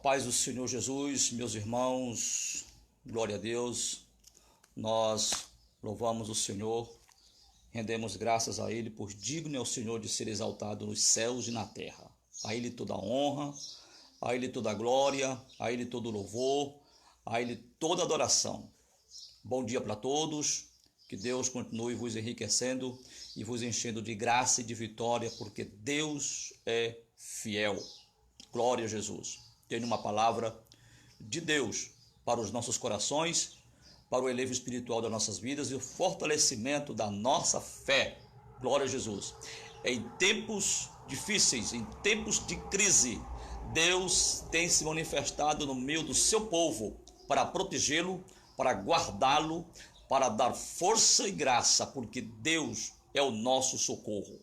paz do Senhor Jesus, meus irmãos, glória a Deus. Nós louvamos o Senhor, rendemos graças a Ele, por digno é o Senhor de ser exaltado nos céus e na terra. A Ele toda a honra, a Ele toda a glória, a Ele todo o louvor, a Ele toda a adoração. Bom dia para todos, que Deus continue vos enriquecendo e vos enchendo de graça e de vitória, porque Deus é fiel. Glória a Jesus. Tenho uma palavra de Deus para os nossos corações, para o elevo espiritual das nossas vidas e o fortalecimento da nossa fé. Glória a Jesus. Em tempos difíceis, em tempos de crise, Deus tem se manifestado no meio do seu povo para protegê-lo, para guardá-lo, para dar força e graça, porque Deus é o nosso socorro.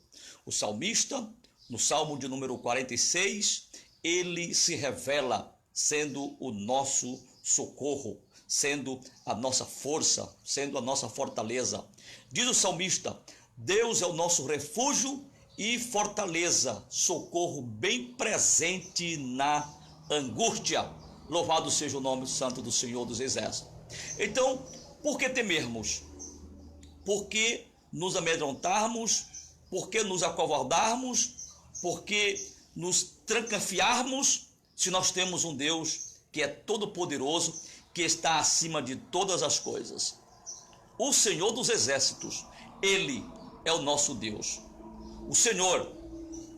O salmista, no Salmo de número 46, ele se revela sendo o nosso socorro, sendo a nossa força, sendo a nossa fortaleza. Diz o salmista: Deus é o nosso refúgio e fortaleza, socorro bem presente na angústia. Louvado seja o nome santo do Senhor dos Exércitos. Então, por que temermos? Por que nos amedrontarmos? Por que nos acovardarmos? Por que nos trancafiarmos, se nós temos um Deus que é todo-poderoso, que está acima de todas as coisas? O Senhor dos Exércitos, Ele é o nosso Deus. O Senhor,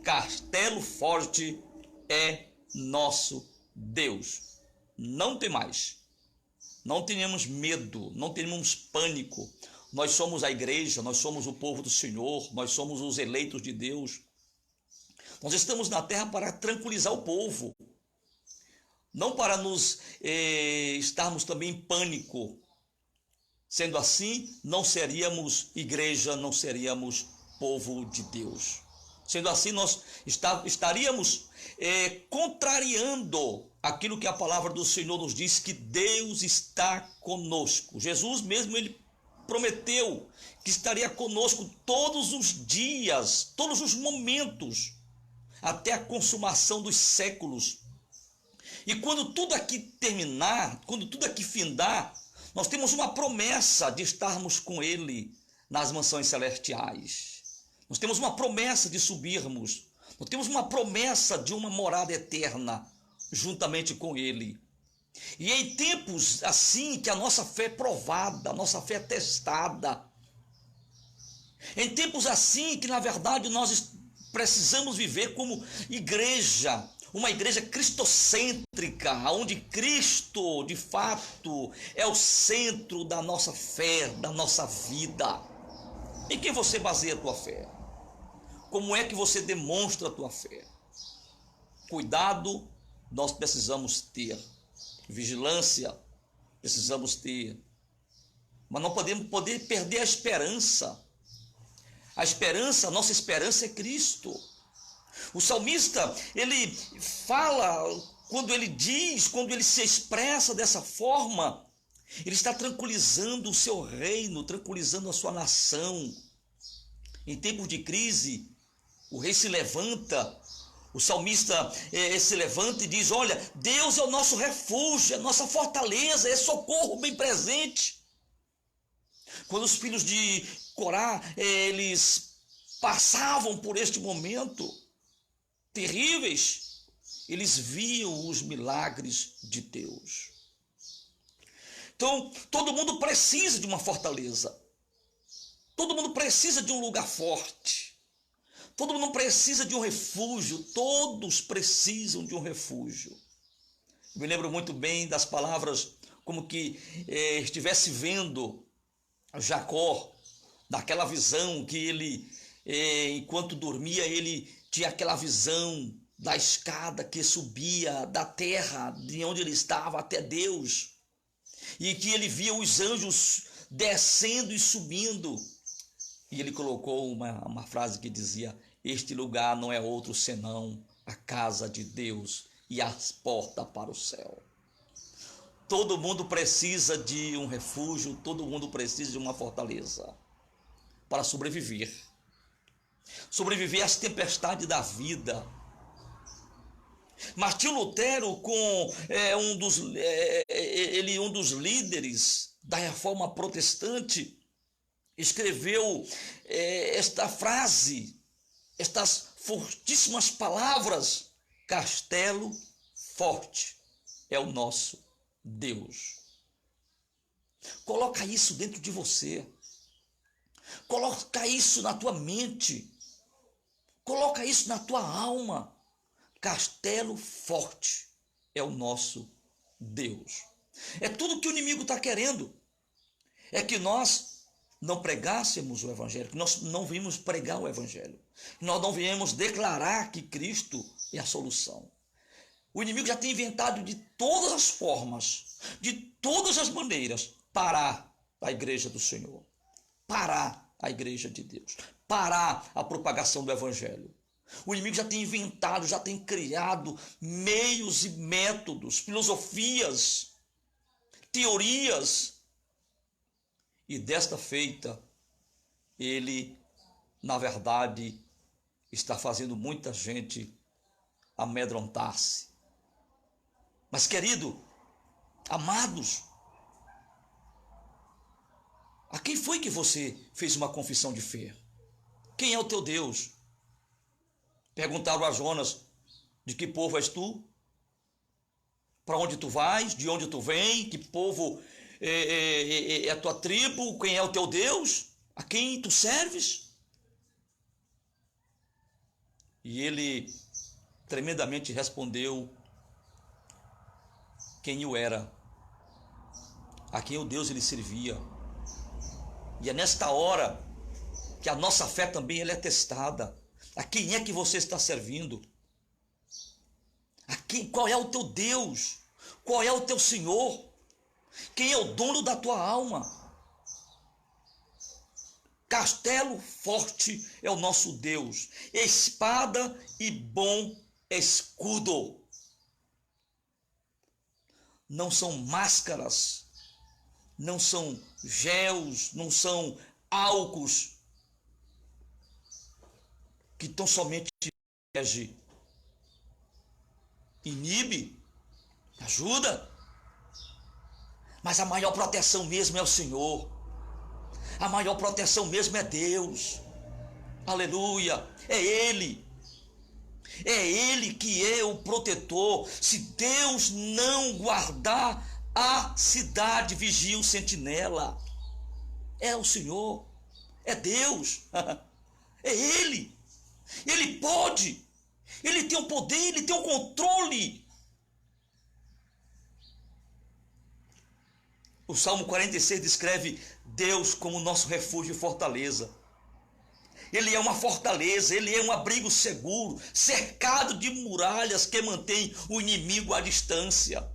castelo forte, é nosso Deus. Não tem mais. Não tenhamos medo, não tenhamos pânico. Nós somos a igreja, nós somos o povo do Senhor, nós somos os eleitos de Deus. Nós estamos na terra para tranquilizar o povo, não para nos estarmos também em pânico. Sendo assim, não seríamos igreja, não seríamos povo de Deus. Sendo assim, nós estaríamos contrariando aquilo que a palavra do Senhor nos diz, que Deus está conosco. Jesus mesmo, ele prometeu que estaria conosco todos os dias, todos os momentos, até a consumação dos séculos. E quando tudo aqui terminar, quando tudo aqui findar, nós temos uma promessa de estarmos com Ele nas mansões celestiais. Nós temos uma promessa de subirmos. Nós temos uma promessa de uma morada eterna juntamente com Ele. E em tempos assim que a nossa fé é provada, a nossa fé é testada, em tempos assim que na verdade nós precisamos viver como igreja, uma igreja cristocêntrica, onde Cristo, de fato, é o centro da nossa fé, da nossa vida. Em quem você baseia a tua fé? Como é que você demonstra a tua fé? Cuidado nós precisamos ter, vigilância precisamos ter, mas não podemos perder a esperança. A esperança, a nossa esperança é Cristo. O salmista, ele fala, quando ele diz, quando ele se expressa dessa forma, ele está tranquilizando o seu reino, tranquilizando a sua nação. Em tempos de crise, o rei se levanta, o salmista se levanta e diz: olha, Deus é o nosso refúgio, é a nossa fortaleza, é socorro bem presente. Quando os filhos de Corá, eles passavam por este momento terríveis, eles viam os milagres de Deus. Então, todo mundo precisa de uma fortaleza. Todo mundo precisa de um lugar forte. Todo mundo precisa de um refúgio. Todos precisam de um refúgio. Eu me lembro muito bem das palavras, como que estivesse vendo Jacó, daquela visão que ele, enquanto dormia, ele tinha aquela visão da escada que subia da terra, de onde ele estava, até Deus, e que ele via os anjos descendo e subindo, e ele colocou uma frase que dizia: este lugar não é outro senão a casa de Deus e as portas para o céu. Todo mundo precisa de um refúgio, todo mundo precisa de uma fortaleza para sobreviver. Sobreviver às tempestades da vida. Martinho Lutero, um dos líderes da Reforma Protestante, escreveu esta frase, estas fortíssimas palavras: castelo forte é o nosso Deus. Coloca isso dentro de você. Coloca isso na tua mente. Coloca isso na tua alma. Castelo forte é o nosso Deus. É tudo que o inimigo está querendo. É que nós não pregássemos o evangelho, que nós não viemos pregar o evangelho. Nós não viemos declarar que Cristo é a solução. O inimigo já tem inventado de todas as formas, de todas as maneiras, parar a igreja do Senhor, parar a igreja de Deus, parar a propagação do evangelho. O inimigo já tem inventado, já tem criado meios e métodos, filosofias, teorias. E desta feita, ele, na verdade, está fazendo muita gente amedrontar-se. Mas, querido, amados, a quem foi que você fez uma confissão de fé? Quem é o teu Deus? Perguntaram a Jonas: de que povo és tu? Para onde tu vais? De onde tu vem? Que povo é a tua tribo? Quem é o teu Deus? A quem tu serves? E ele tremendamente respondeu quem o era, a quem o Deus ele servia. E é nesta hora que a nossa fé também ela é testada. A quem é que você está servindo? Qual é o teu Deus? Qual é o teu Senhor? Quem é o dono da tua alma? Castelo forte é o nosso Deus, espada e bom escudo. Não são máscaras, não são géus, não são álcools que tão somente protege, inibe, ajuda. Mas a maior proteção mesmo é o Senhor. A maior proteção mesmo é Deus. Aleluia. É Ele. É Ele que é o protetor. Se Deus não guardar a cidade, vigia o sentinela. É o Senhor. É Deus. É Ele. Ele pode. Ele tem o poder, Ele tem o controle. O Salmo 46 descreve Deus como nosso refúgio e fortaleza. Ele é uma fortaleza, ele é um abrigo seguro, cercado de muralhas que mantém o inimigo à distância.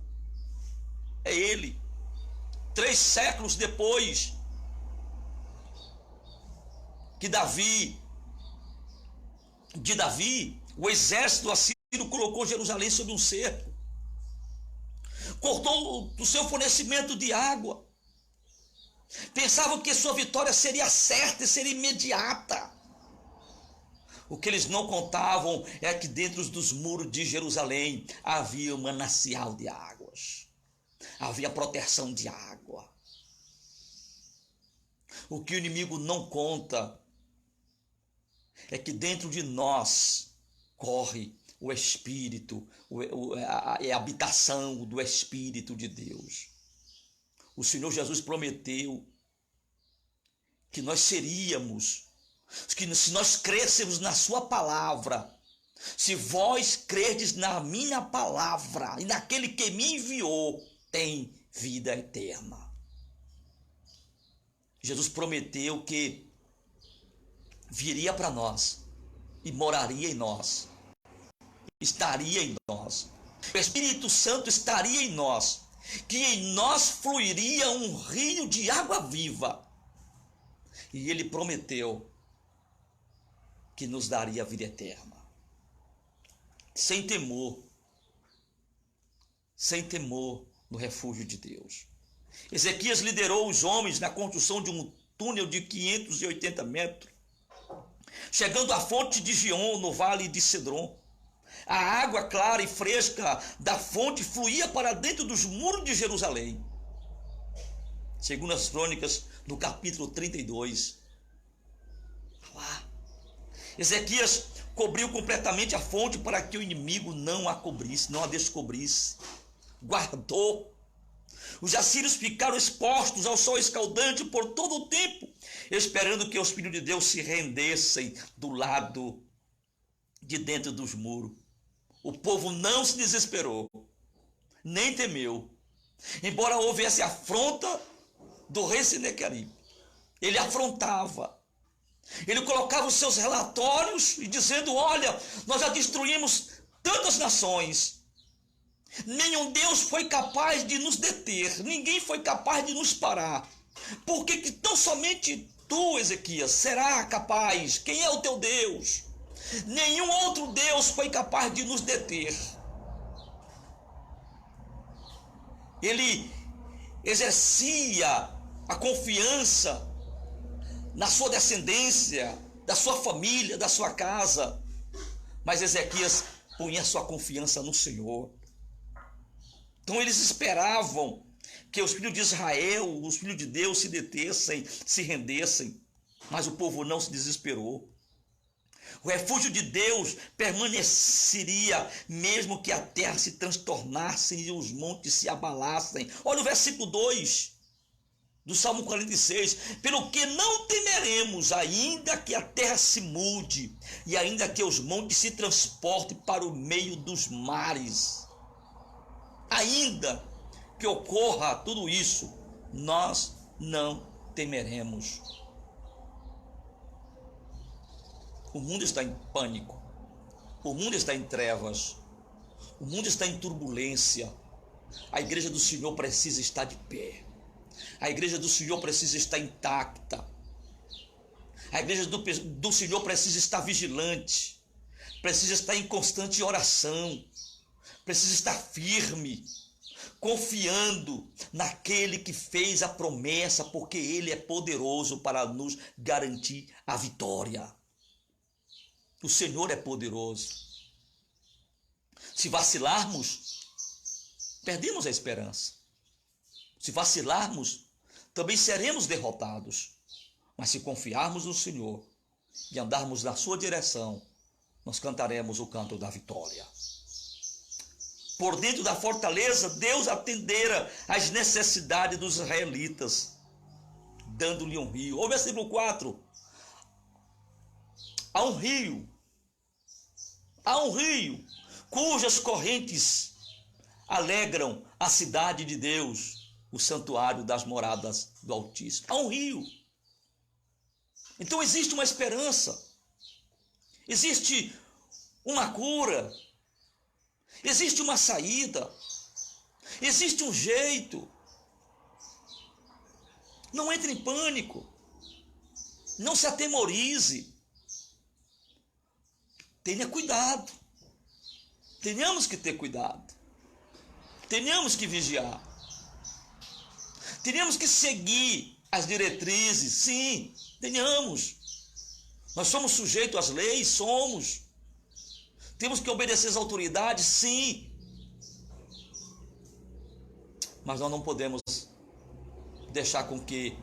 É ele. 3 séculos depois que Davi, o exército assírio colocou Jerusalém sob um cerco, cortou o seu fornecimento de água, pensavam que sua vitória seria certa e seria imediata. O que eles não contavam é que dentro dos muros de Jerusalém havia um manancial de águas, havia proteção de água. O que o inimigo não conta é que dentro de nós corre o Espírito, a habitação do Espírito de Deus. O Senhor Jesus prometeu que nós seríamos, que se nós crêssemos na sua palavra, se vós crerdes na minha palavra e naquele que me enviou, tem vida eterna. Jesus prometeu que viria para nós e moraria em nós, estaria em nós. O Espírito Santo estaria em nós, que em nós fluiria um rio de água viva. E ele prometeu que nos daria a vida eterna, sem temor no refúgio de Deus. Ezequias liderou os homens na construção de um túnel de 580 metros, chegando à fonte de Gion, no vale de Cedron. A água clara e fresca da fonte fluía para dentro dos muros de Jerusalém. Segundo as crônicas, no capítulo 32. Lá, Ezequias cobriu completamente a fonte para que o inimigo não a cobrisse, não a descobrisse. Guardou. Os assírios ficaram expostos ao sol escaldante por todo o tempo, esperando que os filhos de Deus se rendessem do lado de dentro dos muros. O povo não se desesperou, nem temeu. Embora houvesse afronta do rei Senaqueribe, ele afrontava. Ele colocava os seus relatórios e dizendo: olha, nós já destruímos tantas nações. Nenhum Deus foi capaz de nos deter, ninguém foi capaz de nos parar. Por que tão somente tu, Ezequias, será capaz? Quem é o teu Deus? Nenhum outro Deus foi capaz de nos deter. Ele exercia a confiança na sua descendência, da sua família, da sua casa. Mas Ezequias punha sua confiança no Senhor. Então eles esperavam que os filhos de Israel, os filhos de Deus se detessem, se rendessem. Mas o povo não se desesperou. O refúgio de Deus permaneceria mesmo que a terra se transtornasse e os montes se abalassem. Olha o versículo 2 do Salmo 46. Pelo que não temeremos, ainda que a terra se mude e ainda que os montes se transportem para o meio dos mares. Ainda que ocorra tudo isso, nós não temeremos. O mundo está em pânico, o mundo está em trevas, o mundo está em turbulência. A igreja do Senhor precisa estar de pé, a igreja do Senhor precisa estar intacta, a igreja do Senhor precisa estar vigilante, precisa estar em constante oração, precisa estar firme, confiando naquele que fez a promessa, porque ele é poderoso para nos garantir a vitória. O Senhor é poderoso. Se vacilarmos, perdemos a esperança. Se vacilarmos, também seremos derrotados. Mas se confiarmos no Senhor e andarmos na sua direção, nós cantaremos o canto da vitória. Por dentro da fortaleza, Deus atendera às necessidades dos israelitas, dando-lhe um rio. Olha o versículo 4. Há um rio, cujas correntes alegram a cidade de Deus, o santuário das moradas do Altíssimo. Há um rio. Então existe uma esperança, existe uma cura, existe uma saída, existe um jeito. Não entre em pânico, não se atemorize. Tenha cuidado, tenhamos que ter cuidado, tenhamos que vigiar, tenhamos que seguir as diretrizes, sim, tenhamos. Nós somos sujeitos às leis, somos. Temos que obedecer às autoridades, sim. Mas nós não podemos deixar com que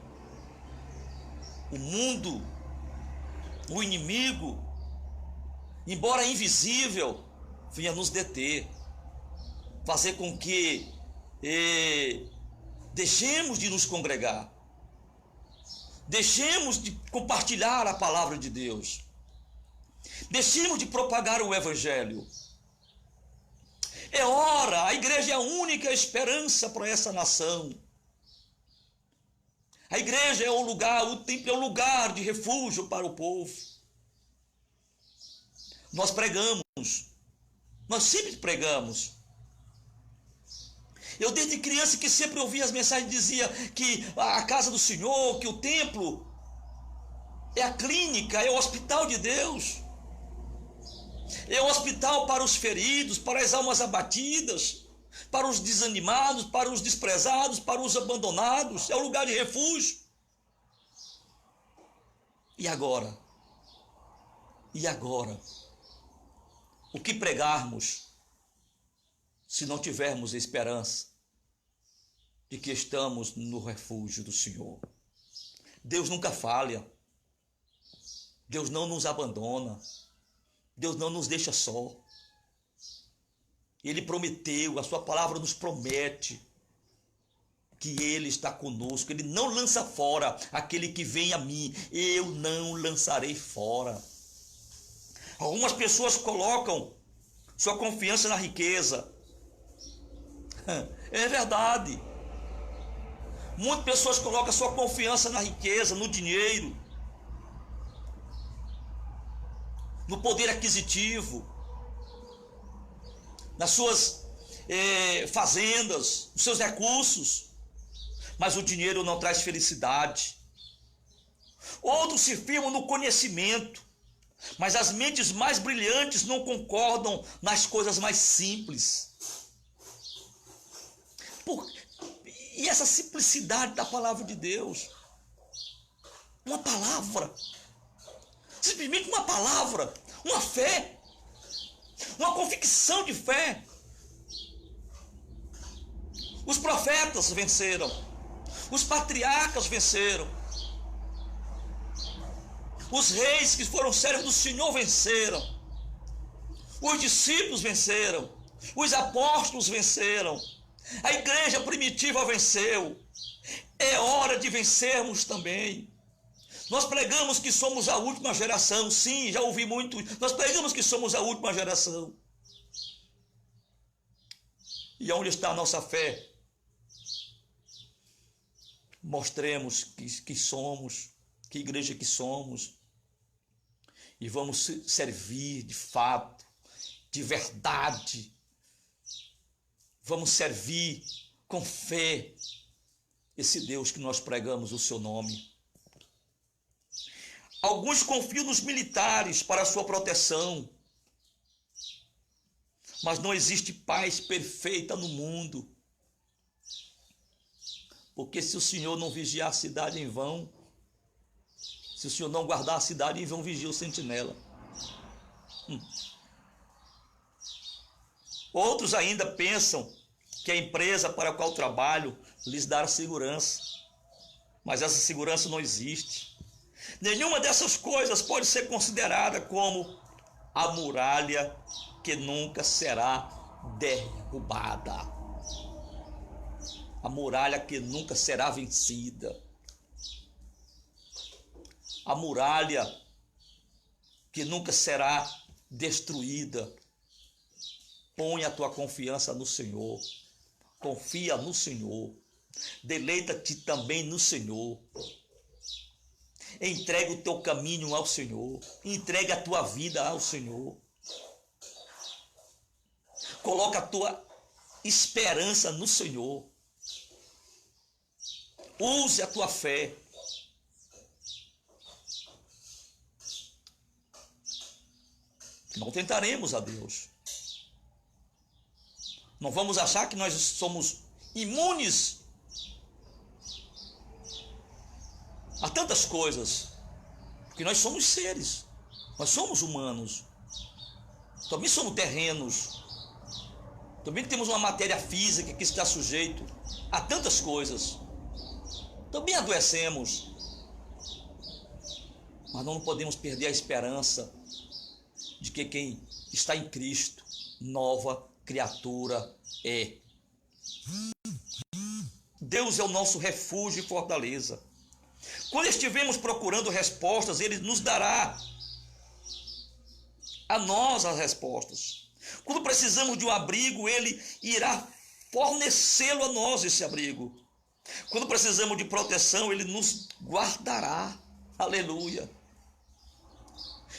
o mundo, o inimigo, embora invisível, venha nos deter, fazer com que deixemos de nos congregar, deixemos de compartilhar a palavra de Deus, deixemos de propagar o Evangelho. É hora, a igreja é a única esperança para essa nação. A igreja é o lugar, o templo é o lugar de refúgio para o povo. Nós pregamos, nós sempre pregamos. Eu desde criança que sempre ouvia as mensagens, dizia que a casa do Senhor, que o templo é a clínica, é o hospital de Deus. É o hospital para os feridos, para as almas abatidas, para os desanimados, para os desprezados, para os abandonados. É o lugar de refúgio. E agora? E agora? o que pregarmos se não tivermos esperança de que estamos no refúgio do Senhor? Deus nunca falha. Deus não nos abandona. Deus não nos deixa só. Ele prometeu, a sua palavra nos promete que Ele está conosco. Ele não lança fora aquele que vem a mim. Eu não lançarei fora. Algumas pessoas colocam sua confiança na riqueza. É verdade. Muitas pessoas colocam sua confiança na riqueza, no dinheiro, no poder aquisitivo, nas suas fazendas, nos seus recursos. Mas o dinheiro não traz felicidade. Outros se firmam no conhecimento, mas as mentes mais brilhantes não concordam nas coisas mais simples. E essa simplicidade da palavra de Deus, uma palavra, simplesmente uma palavra, uma fé, uma convicção de fé. Os profetas venceram, os patriarcas venceram, os reis que foram servos do Senhor venceram, os discípulos venceram, os apóstolos venceram, a igreja primitiva venceu. É hora de vencermos também. Nós pregamos que somos a última geração. Sim, já ouvi muito. Nós pregamos que somos a última geração. E onde está a nossa fé? Mostremos que somos, que igreja que somos. E vamos servir de fato, de verdade. Vamos servir com fé esse Deus que nós pregamos o seu nome. Alguns confiam nos militares para a sua proteção, mas não existe paz perfeita no mundo. Porque se o Senhor não vigiar a cidade em vão, se o Senhor não guardar a cidade em vão, vigia o sentinela. Outros ainda pensam que a empresa para a qual trabalho lhes dará segurança, mas essa segurança não existe. Nenhuma dessas coisas pode ser considerada como a muralha que nunca será derrubada, a muralha que nunca será vencida, a muralha que nunca será destruída. Põe a tua confiança no Senhor, confia no Senhor, deleita-te também no Senhor. Entrega o teu caminho ao Senhor, entrega a tua vida ao Senhor. Coloca a tua esperança no Senhor. Use a tua fé. Não tentaremos a Deus. Não vamos achar que nós somos imunes a tantas coisas, porque nós somos seres, nós somos humanos, também somos terrenos, também temos uma matéria física que está sujeito a tantas coisas, também adoecemos, mas não podemos perder a esperança de que quem está em Cristo, nova criatura é. Deus é o nosso refúgio e fortaleza. Quando estivermos procurando respostas, Ele nos dará a nós as respostas. Quando precisamos de um abrigo, Ele irá fornecê-lo a nós, esse abrigo. Quando precisamos de proteção, Ele nos guardará. Aleluia.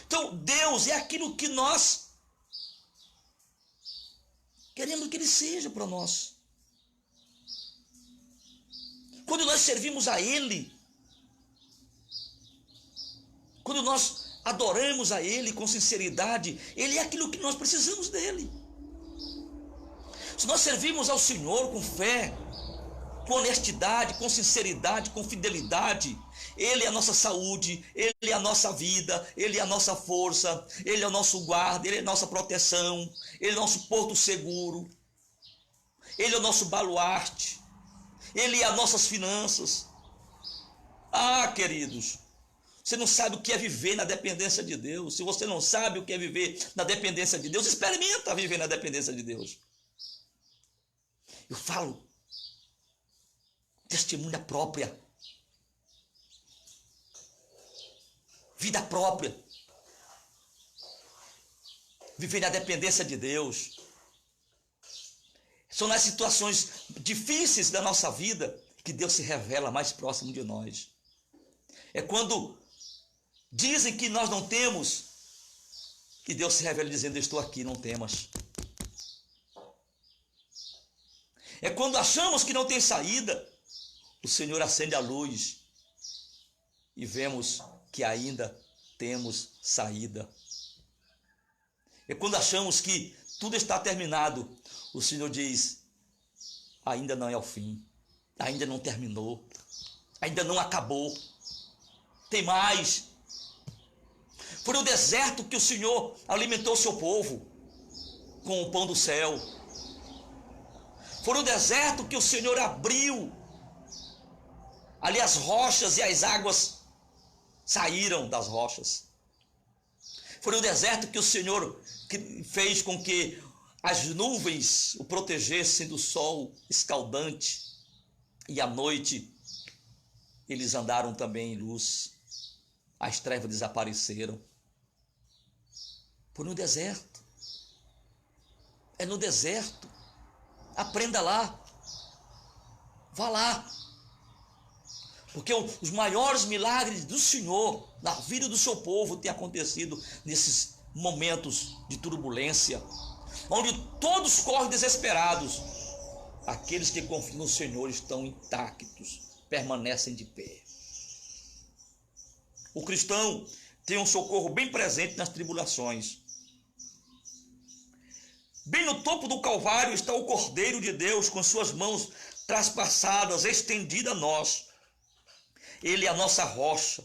Então, Deus é aquilo que nós queremos que Ele seja para nós. Quando nós servimos a Ele, quando nós adoramos a Ele com sinceridade, Ele é aquilo que nós precisamos dEle. Se nós servimos ao Senhor com fé, com honestidade, com sinceridade, com fidelidade, Ele é a nossa saúde, Ele é a nossa vida, Ele é a nossa força, Ele é o nosso guarda, Ele é a nossa proteção, Ele é o nosso porto seguro, Ele é o nosso baluarte, Ele é as nossas finanças. Ah, queridos, você não sabe o que é viver na dependência de Deus. Se você não sabe o que é viver na dependência de Deus, experimenta viver na dependência de Deus. Eu falo testemunha própria, vida própria, viver na dependência de Deus. São nas situações difíceis da nossa vida que Deus se revela mais próximo de nós. É quando dizem que nós não temos, que Deus se revela dizendo: eu estou aqui, não temas. É quando achamos que não tem saída, o Senhor acende a luz e vemos que ainda temos saída. É quando achamos que tudo está terminado, o Senhor diz: ainda não é o fim, ainda não terminou, ainda não acabou, tem mais. Foi no deserto que o Senhor alimentou o seu povo com o pão do céu. Foi no deserto que o Senhor abriu ali as rochas e as águas saíram das rochas. Foi no deserto que o Senhor fez com que as nuvens o protegessem do sol escaldante, e à noite eles andaram também em luz, as trevas desapareceram. Foi no deserto. É no deserto. Aprenda lá. Vá lá. Porque os maiores milagres do Senhor na vida do seu povo têm acontecido nesses momentos de turbulência, onde todos correm desesperados. Aqueles que confiam no Senhor estão intactos, permanecem de pé. O cristão tem um socorro bem presente nas tribulações. Bem no topo do Calvário está o Cordeiro de Deus, com suas mãos traspassadas, estendidas a nós. Ele é a nossa rocha,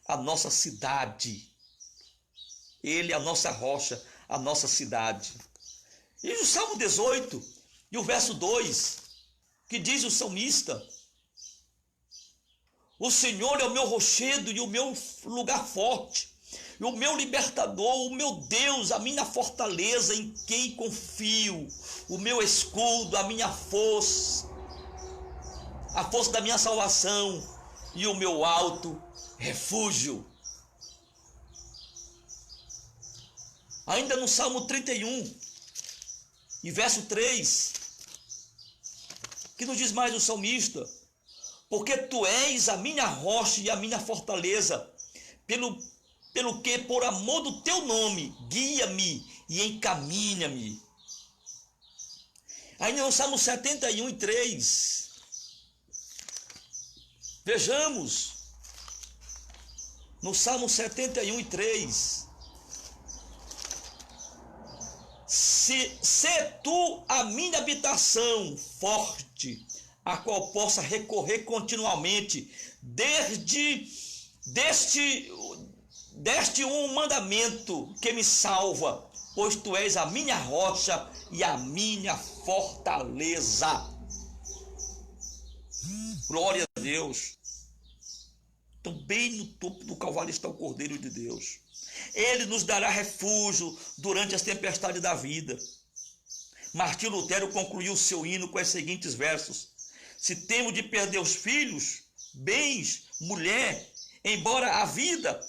a nossa cidade. Ele é a nossa rocha, a nossa cidade. E o Salmo 18, e o verso 2, que diz o salmista: o Senhor é o meu rochedo e o meu lugar forte, e o meu libertador, o meu Deus, a minha fortaleza em quem confio, o meu escudo, a minha força, a força da minha salvação e o meu alto refúgio. Ainda no Salmo 31, e verso 3, que nos diz mais o salmista: porque tu és a minha rocha e a minha fortaleza, pelo que, por amor do teu nome, guia-me e encaminha-me. Ainda no Salmo 71 e 3, vejamos, no Salmo 71 e 3, se tu a minha habitação forte, a qual possa recorrer continuamente, deste um mandamento que me salva, pois tu és a minha rocha e a minha fortaleza. Glória a Deus. Então, bem no topo do Calvário está o Cordeiro de Deus. Ele nos dará refúgio durante as tempestades da vida. Martim Lutero concluiu o seu hino com os seguintes versos: se temos de perder os filhos, bens, mulher, embora a vida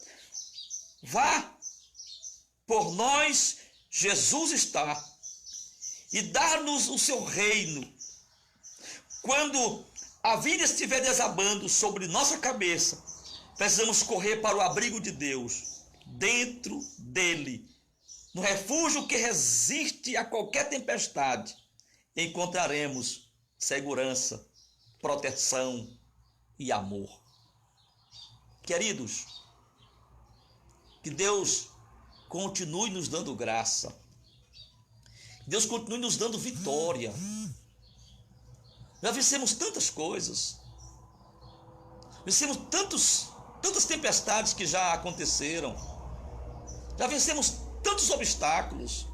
vá, por nós Jesus está, e dá-nos o seu reino. Quando a vida estiver desabando sobre nossa cabeça, precisamos correr para o abrigo de Deus, dentro dele, no refúgio que resiste a qualquer tempestade, encontraremos segurança, proteção e amor. Queridos, que Deus continue nos dando graça, Deus continue nos dando vitória. Já vencemos tantas coisas, vencemos tantos tantas tempestades que já aconteceram, já vencemos tantos obstáculos,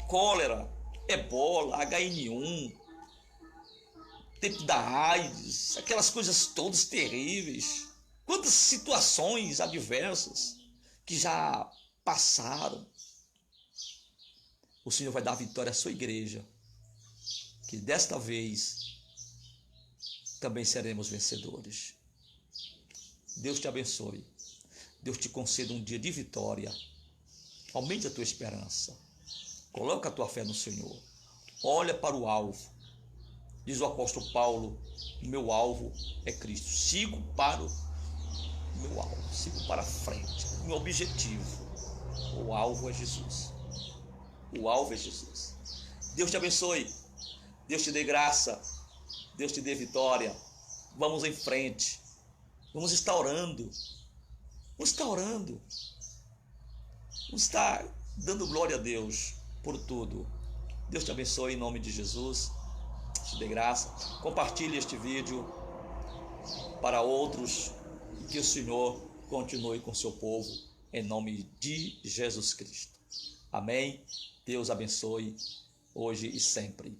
cólera, ebola, HN1, tempo da AIDS, aquelas coisas todas terríveis, quantas situações adversas que já passaram. O Senhor vai dar vitória à sua igreja, que desta vez também seremos vencedores. Deus te abençoe. Deus te conceda um dia de vitória. Aumente a tua esperança. Coloca a tua fé no Senhor. Olha para o alvo. Diz o apóstolo Paulo: o meu alvo é Cristo. Sigo para o meu alvo. Sigo para frente. Meu objetivo. O alvo é Jesus. O alvo é Jesus. Deus te abençoe. Deus te dê graça. Deus te dê vitória. Vamos em frente. Vamos estar orando. Vamos estar orando. Vamos estar dando glória a Deus por tudo. Deus te abençoe em nome de Jesus. Te dê graça. Compartilhe este vídeo para outros e que o Senhor continue com seu povo em nome de Jesus Cristo. Amém. Deus abençoe hoje e sempre.